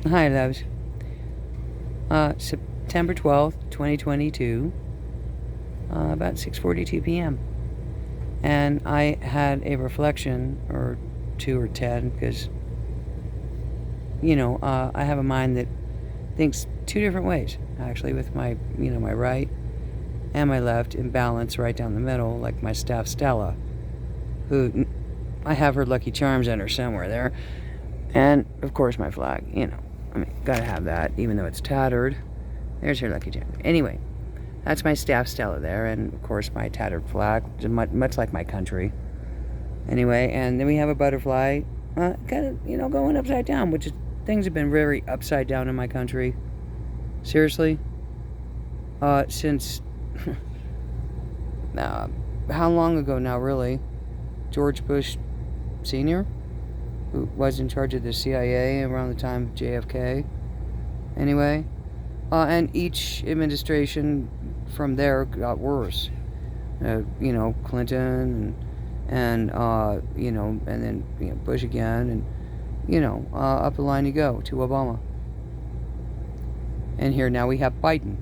Hi, loves. September 12th, 2022, about 6:42 p.m. And I had a reflection, or two or 10, because, I have a mind that thinks two different ways, actually, with my right and my left in balance right down the middle, like my staff Stella, who I have her Lucky Charms under somewhere there. And, of course, my flag, gotta have that, even though it's tattered. There's her Lucky Charm. Anyway, that's my staff Stella there, and, of course, my tattered flag, much like my country. Anyway, and then we have a butterfly, kind of, going upside down, which is, things have been very upside down in my country. Seriously. Since, how long ago now, really? George Bush Sr., who was in charge of the CIA around the time of JFK. Anyway, and each administration from there got worse. Clinton and and then Bush again, and up the line you go to Obama. And here now we have Biden,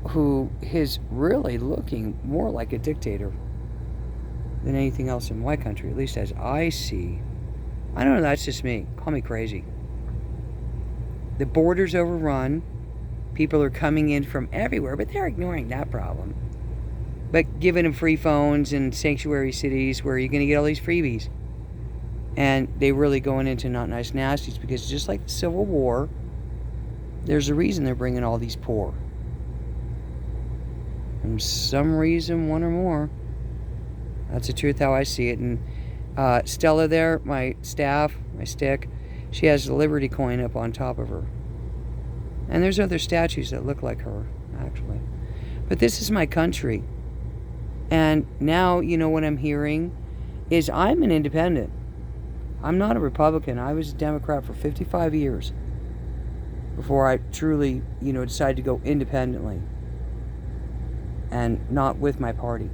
who is really looking more like a dictator than anything else in my country, at least as I see. I don't know, that's just me. Call me crazy. The border's overrun. People are coming in from everywhere, but they're ignoring that problem. But giving them free phones in sanctuary cities where you're going to get all these freebies. And they really going into not nice nasties, because just like the Civil War, there's a reason they're bringing all these poor. For some reason, one or more. That's the truth how I see it. And Stella there, my staff, my stick, she has the Liberty coin up on top of her. And there's other statues that look like her, actually. But this is my country. And now, what I'm hearing is I'm an independent. I'm not a Republican. I was a Democrat for 55 years before I truly, decided to go independently and not with my party.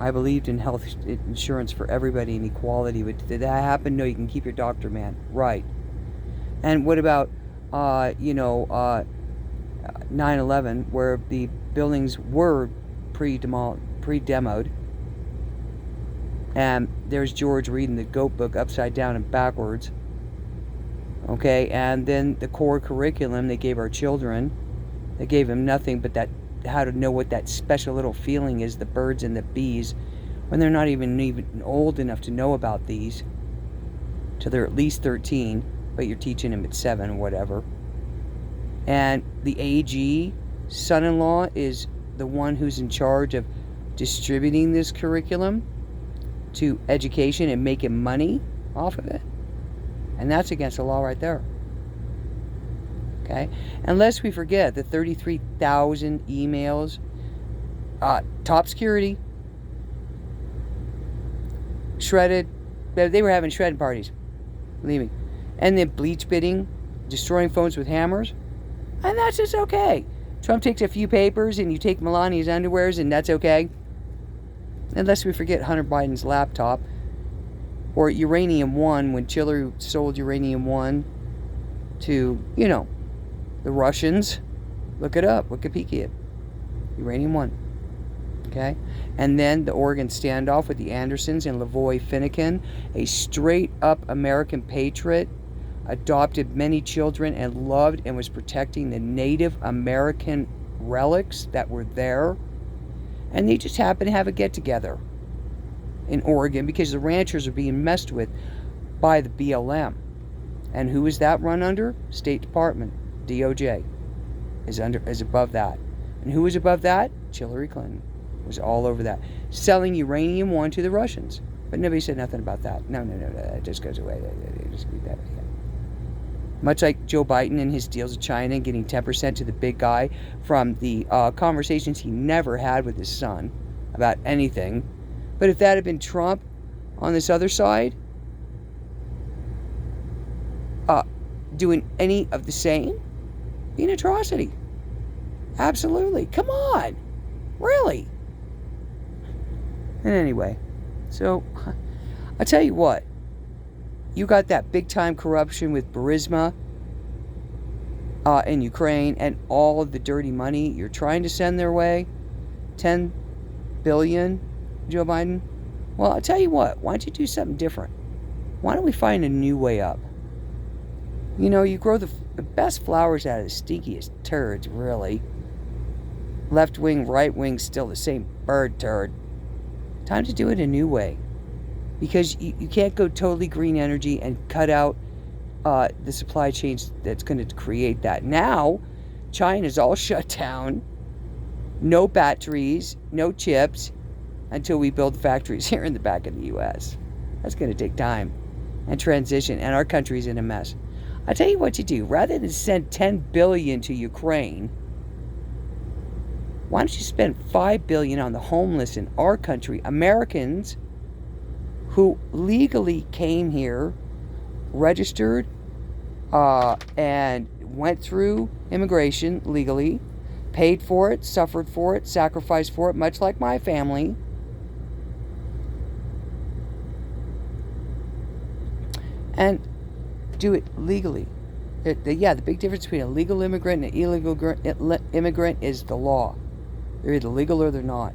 I believed in health insurance for everybody and equality. But did that happen? No, you can keep your doctor, man. Right. And what about, 9/11, where the buildings were pre-demoed? And there's George reading the Goat Book upside down and backwards. Okay, and then the core curriculum they gave our children, they gave them nothing but that, how to know what that special little feeling is, the birds and the bees, when they're not even old enough to know about these, till they're at least 13, but you're teaching them at 7 or whatever. And the AG, son-in-law, is the one who's in charge of distributing this curriculum to education and making money off of it. And that's against the law right there. Okay? Unless we forget the 33,000 emails, top security, shredded. They were having shredding parties, believe me. And then bleach bidding, destroying phones with hammers. And that's just okay. Trump takes a few papers and you take Melania's underwears and that's okay. Unless we forget Hunter Biden's laptop. Or Uranium One, when Chile sold Uranium One to, the Russians. Look it up. Wikipedia it. Uranium One. Okay? And then the Oregon standoff with the Andersons and Lavoy Finnegan, a straight-up American patriot, adopted many children and loved and was protecting the Native American relics that were there. And they just happened to have a get-together in Oregon because the ranchers are being messed with by the BLM. And who is that run under? State Department. DOJ is above that. And who is above that? Hillary Clinton was all over that. Selling Uranium One to the Russians. But nobody said nothing about that. No, that just goes away. They just leave that. Much like Joe Biden and his deals with China, getting 10% to the big guy from the conversations he never had with his son about anything. But if that had been Trump on this other side, doing any of the same, be an atrocity. Absolutely. Come on. Really. And anyway, so I'll tell you what. You got that big time corruption with Burisma in Ukraine and all of the dirty money you're trying to send their way. 10 billion, Joe Biden. Well, I'll tell you what, why don't you do something different? Why don't we find a new way up? You know, you grow the best flowers out of the stinkiest turds, really. Left wing, right wing, still the same bird turd. Time to do it a new way. Because you can't go totally green energy and cut out the supply chains that's going to create that. Now, China's all shut down. No batteries, no chips, until we build factories here in the back of the U.S. That's going to take time and transition, and our country's in a mess. I tell you what you do. Rather than send $10 billion to Ukraine, why don't you spend $5 billion on the homeless in our country, Americans who legally came here, registered, and went through immigration legally, paid for it, suffered for it, sacrificed for it, much like my family. And do it legally. The big difference between a legal immigrant and an illegal immigrant is the law. They're either legal or they're not.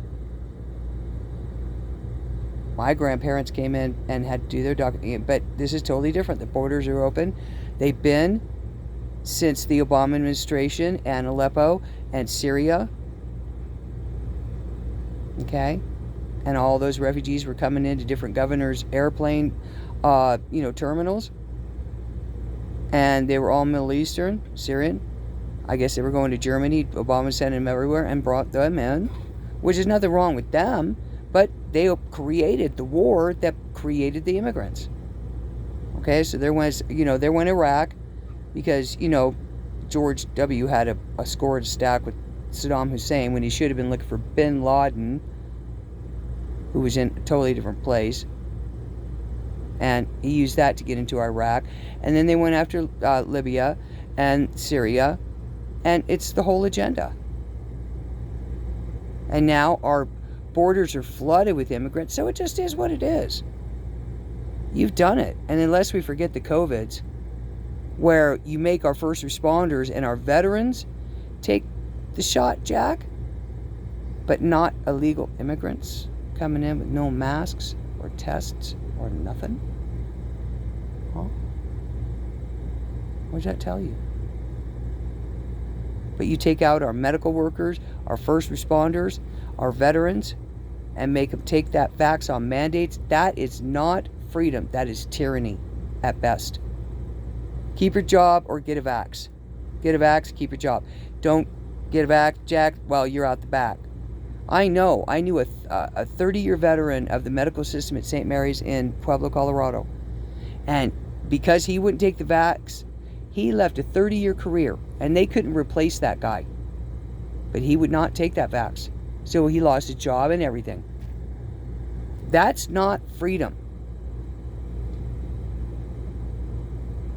My grandparents came in and had to do their document, but this is totally different. The borders are open. They've been since the Obama administration, and Aleppo and Syria. Okay? And all those refugees were coming into different governors' airplane, terminals. And they were all Middle Eastern, Syrian. I guess they were going to Germany. Obama sent them everywhere and brought them in, which is nothing wrong with them, but they created the war that created the immigrants. Okay, so there went Iraq, because, George W. had a score to stack with Saddam Hussein when he should have been looking for bin Laden, who was in a totally different place. And he used that to get into Iraq. And then they went after Libya and Syria. And it's the whole agenda. And now our borders are flooded with immigrants, so it just is what it is. You've done it. And unless we forget the COVIDs, where you make our first responders and our veterans take the shot, Jack, but not illegal immigrants coming in with no masks or tests or nothing. Huh? What does that tell you? But you take out our medical workers, our first responders, our veterans, and make them take that vax on mandates. That is not freedom. That is tyranny at best. Keep your job or get a vax. Get a vax, keep your job. Don't get a vax, Jack, well, you're out the back. I know. I knew a 30-year veteran of the medical system at St. Mary's in Pueblo, Colorado. And because he wouldn't take the vax, he left a 30-year career, and they couldn't replace that guy. But he would not take that vax. So he lost his job and everything. That's not freedom.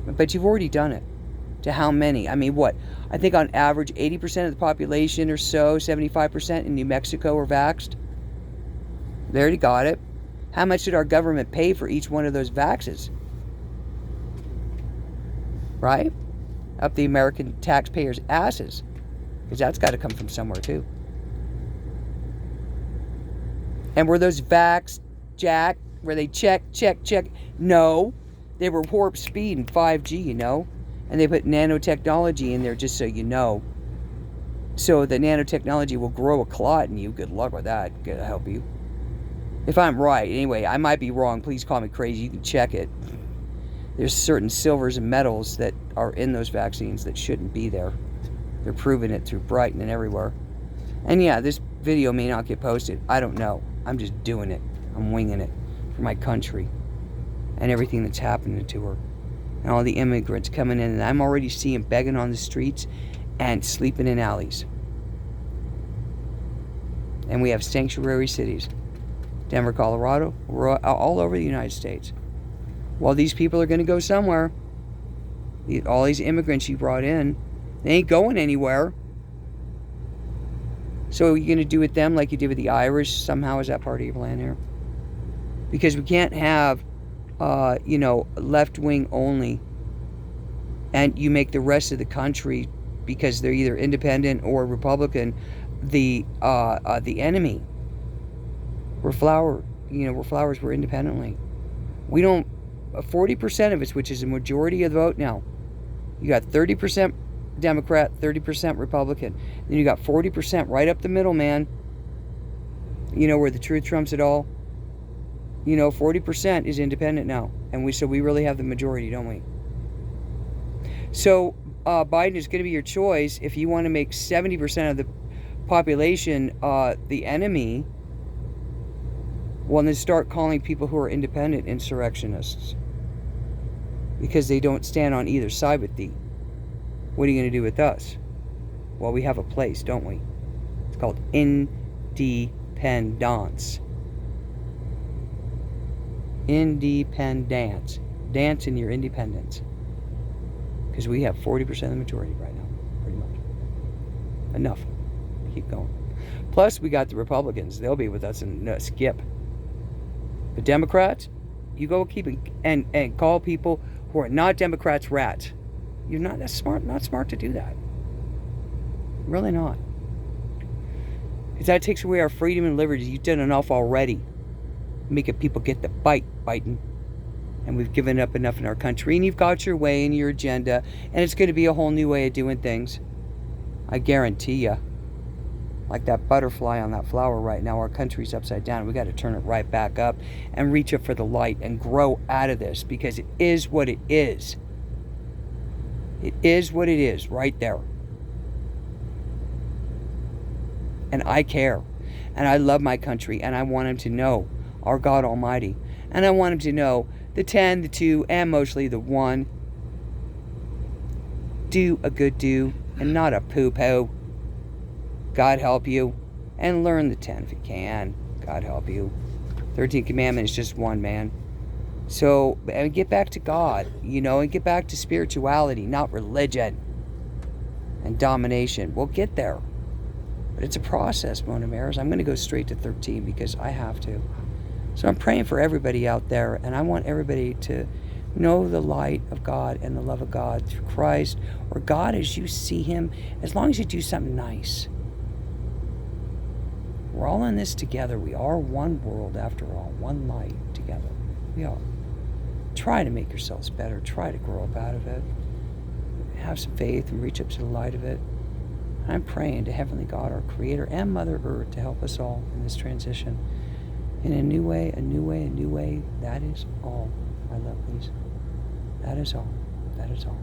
But you've already done it. To how many? I mean, what? I think on average, 80% of the population or so, 75% in New Mexico are vaxxed. They already got it. How much did our government pay for each one of those vaxes? Right? Up the American taxpayers' asses. Because that's got to come from somewhere too. And were those vaxxed, Jack? Were they check? No. They were warp speed and 5G, And they put nanotechnology in there, just so you know. So the nanotechnology will grow a clot in you. Good luck with that. Gonna help you. If I'm right. Anyway, I might be wrong. Please call me crazy. You can check it. There's certain silvers and metals that are in those vaccines that shouldn't be there. They're proving it through Brighton and everywhere. And yeah, this video may not get posted. I don't know. I'm just doing it. I'm winging it for my country and everything that's happening to her. And all the immigrants coming in. And I'm already seeing begging on the streets and sleeping in alleys. And we have sanctuary cities. Denver, Colorado, all over the United States. Well, these people are going to go somewhere. All these immigrants you brought in, they ain't going anywhere. So are you going to do with them like you did with the Irish? Somehow is that part of your plan here? Because we can't have left wing only, and you make the rest of the country, because they're either independent or Republican, the enemy. We're flowers. We're independently. We don't. 40% of us, which is a majority of the vote now. You got 30% Democrat, 30% Republican. Then you got 40% right up the middle, man. Where the truth trumps it all. 40% is independent now, and we really have the majority, don't we? So Biden is going to be your choice if you want to make 70% of the population the enemy. Well, then start calling people who are independent insurrectionists, because they don't stand on either side with thee. What are you going to do with us? Well, we have a place, don't we? It's called independence. Independence. Dance in your independence. Because we have 40% of the majority right now, pretty much. Enough. Keep going. Plus, we got the Republicans. They'll be with us in a skip. The Democrats, you go keep and call people who are not Democrats rats. You're not that smart. Not smart to do that. Really not. Because that takes away our freedom and liberty. You've done enough already. Making people get the biting. And we've given up enough in our country. And you've got your way and your agenda. And it's going to be a whole new way of doing things. I guarantee you. Like that butterfly on that flower right now, our country's upside down. We got to turn it right back up and reach up for the light and grow out of this, because it is what it is. It is what it is right there. And I care. And I love my country. And I want him to know our God Almighty. And I want him to know the 10, the 2, and mostly the 1. Do a good do and not a poo-poo. God help you. And learn the 10 if you can. God help you. 13th commandment is just one, man. So, and get back to God, and get back to spirituality, not religion and domination. We'll get there. But it's a process, Mona Maris. I'm going to go straight to 13 because I have to. So I'm praying for everybody out there, and I want everybody to know the light of God and the love of God through Christ, or God as you see him, as long as you do something nice. We're all in this together. We are one world after all, one light together. We are. Try to make yourselves better. Try to grow up out of it. Have some faith and reach up to the light of it. I'm praying to Heavenly God, our Creator and Mother Earth, to help us all in this transition. In a new way, a new way, a new way. That is all, my lovelies. That is all. That is all.